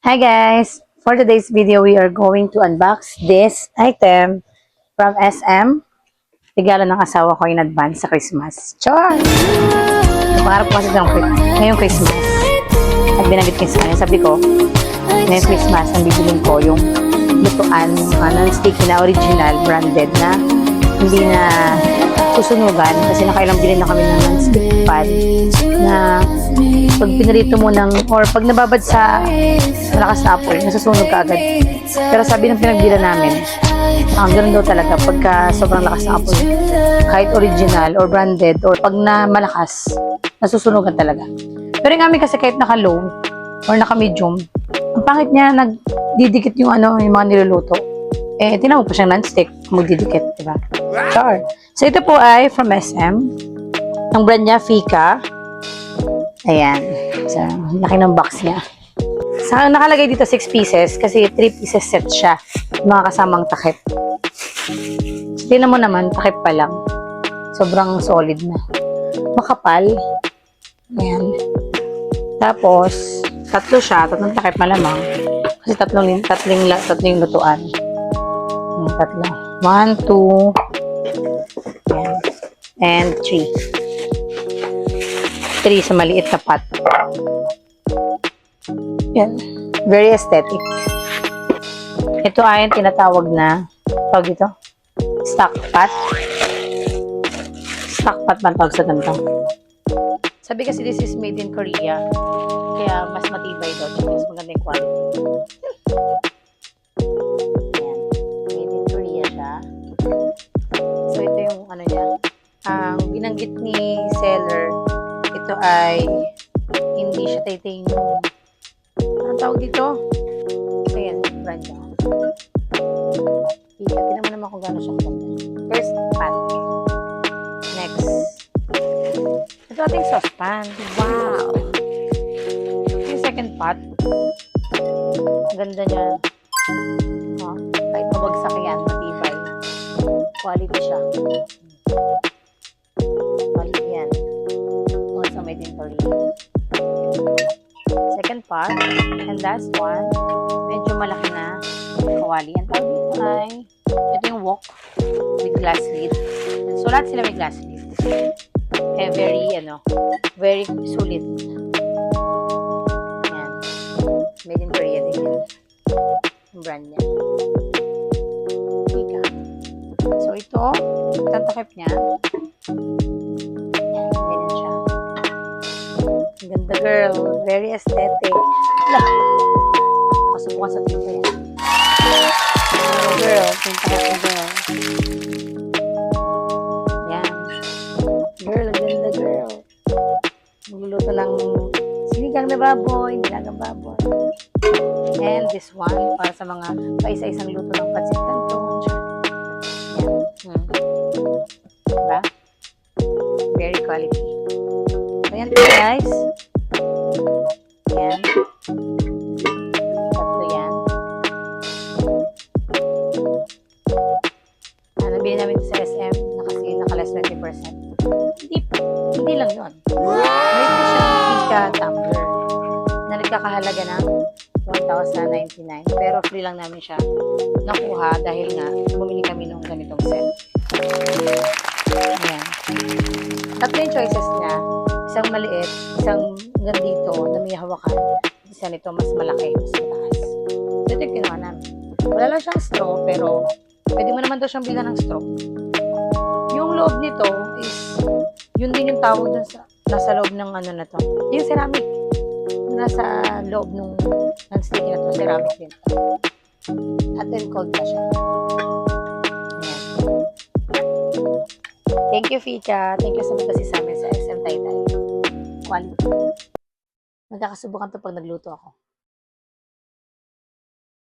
Hi guys! For today's video, we are going to unbox this item from SM. Regalo ng asawa ko in advance sa Christmas. Char! Napangarap ko kasi ngayong Christmas. At binanggit ko sa kanya. Sabi ko, ngayong Christmas, ang bibilin ko yung lutuan, non-sticky na original, branded na hindi na susunugan. Kasi nakailang bilhin na kami ng non-stick pan na pag pinarito mo or pag nababad sa malakas na apoy, nasusunog ka agad. Pero sabi ng pinagbila namin, ganun daw talaga pagka sobrang lakas ng apoy. Kahit original or branded or pag na malakas, nasusunugan talaga. Pero yung amin kasi kahit naka-low or naka-medium, ang pangit niya, nagdidikit yung mga niluluto. Tinawag pa siyang non-stick, magdidikit, diba? Char. So ito po ay from SM. Ang brand niya, Fika. Ayan. So, laki ng box niya. Sa nakalagay dito 6 pieces kasi 3 pieces set siya. Mga kasamang takip. So, tingnan mo naman, takip pa lang. Sobrang solid na. Makapal. Ayan. Tapos, tatlo siya. Tatlong takip malamang. Kasi tatlong yung lutuan. Tatlo. 1, 2, ayan. And 3. 3 sa maliit na pot. Yan. Very aesthetic. Ito ay tinatawag na, tawag ito, stock pot. Stock pot man tawag sa ganito. Sabi kasi this is made in Korea. Kaya mas matibay daw. Mas maganda yung quality. Ayan. Made in Korea siya. So ito yung niya. Ang binanggit ni seller, ito ay hindi siya titanium. Anong tawag dito? Ayan, brand niya. Tingnan mo naman kung gano'n siya ganda. First pan. Next. Ito ating saucepan. Wow! Yung second pot. Ang ganda niya. Kahit mabagsak yan, matibay. Quality siya. Quality yan. Also made in Korea. Second part, and last one, medyo malaki na kawali. Ang tawag dito ay, ito yung wok with glass lid. So, lahat sila may glass lid. Very sulit. Yan. Made in Korea din yan. Yung brand niya. Fika. So, ito, tatakip niya. Yan, ganyan siya. Ang ganda, girl. Very aesthetic. Nakasubukan sa tinta yan. Girl. Tinta ka sa girl. Yan. Girl, ang ganda, girl. Magluluto ng sinigang na baboy, nilagang baboy. And this one, para sa mga paisa-isang luto ng pancit canton. Yan. Diba? Very quality. So, yan po, guys. Yan. Tatlo yan. Nabili namin sa SM na kasi naka-less 20%. Hindi lang yun. May ito siyang Fika tumbler na nagkakahalaga ng 1,099. Pero free lang namin siya nakuha dahil nga bumili kami ng ganitong set. Ayan. Tatlo yung choices niya. Isang maliit, isang gandito na may hawakan. Isa nito mas malaki, mas mataas. So ito yung ginawa namin. Wala lang siyang straw, pero pwede mo naman daw siyang bilhan ng straw. Yung loob nito is, yun din yung tawag dun nasa loob ng na to. Yung ceramic. Nasa loob ng non-sticky na to. Ceramic din. Hot and cold na siya. Ayan. Thank you, Fika. Thank you sa kasi sa amin sa SM Taytay. Quality. Magkakasubukan to pag nagluto ako.